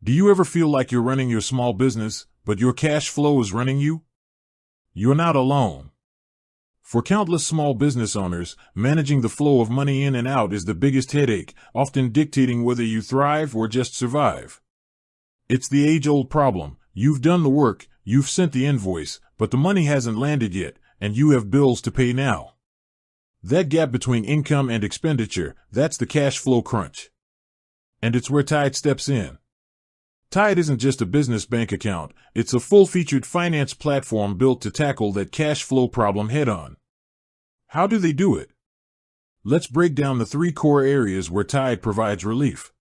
Do you ever feel like you're running your small business, but your cash flow is running you? You're not alone. For countless small business owners, managing the flow of money in and out is the biggest headache, often dictating whether you thrive or just survive. It's the age-old problem. You've done the work, you've sent the invoice, but the money hasn't landed yet, and you have bills to pay now. That gap between income and expenditure, that's the cash flow crunch. And it's where Tide steps in. Tide isn't just a business bank account, it's a full-featured finance platform built to tackle that cash flow problem head-on. How do they do it? Let's break down the 3 core areas where Tide provides relief.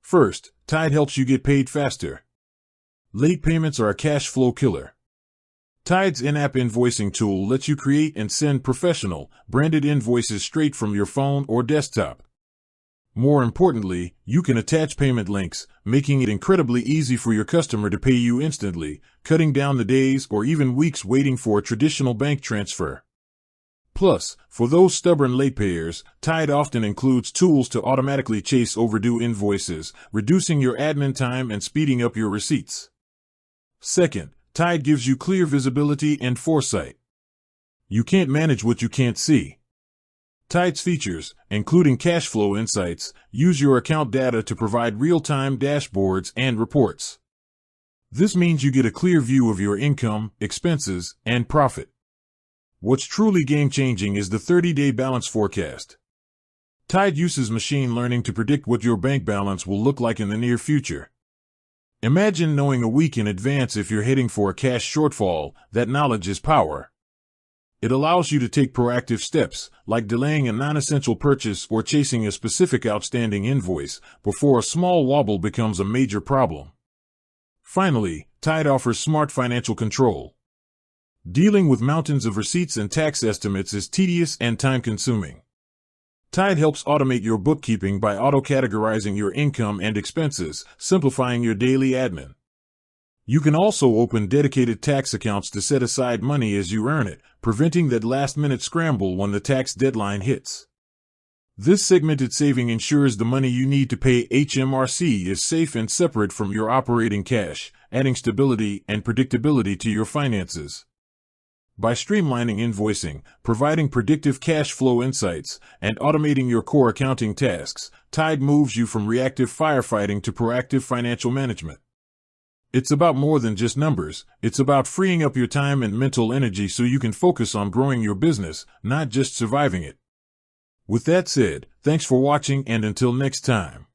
First, Tide helps you get paid faster. Late payments are a cash flow killer. Tide's in-app invoicing tool lets you create and send professional, branded invoices straight from your phone or desktop. More importantly, you can attach payment links, making it incredibly easy for your customer to pay you instantly, cutting down the days or even weeks waiting for a traditional bank transfer. Plus, for those stubborn late payers, Tide often includes tools to automatically chase overdue invoices, reducing your admin time and speeding up your receipts. Second, Tide gives you clear visibility and foresight. You can't manage what you can't see. Tide's features, including cash flow insights, use your account data to provide real-time dashboards and reports. This means you get a clear view of your income, expenses, and profit. What's truly game-changing is the 30-day balance forecast. Tide uses machine learning to predict what your bank balance will look like in the near future. Imagine knowing a week in advance if you're heading for a cash shortfall. That knowledge is power. It allows you to take proactive steps, like delaying a non-essential purchase or chasing a specific outstanding invoice, before a small wobble becomes a major problem. Finally, Tide offers smart financial control. Dealing with mountains of receipts and tax estimates is tedious and time-consuming. Tide helps automate your bookkeeping by auto-categorizing your income and expenses, simplifying your daily admin. You can also open dedicated tax accounts to set aside money as you earn it, preventing that last-minute scramble when the tax deadline hits. This segmented saving ensures the money you need to pay HMRC is safe and separate from your operating cash, adding stability and predictability to your finances. By streamlining invoicing, providing predictive cash flow insights, and automating your core accounting tasks, Tide moves you from reactive firefighting to proactive financial management. It's about more than just numbers. It's about freeing up your time and mental energy so you can focus on growing your business, not just surviving it. With that said, thanks for watching, and until next time.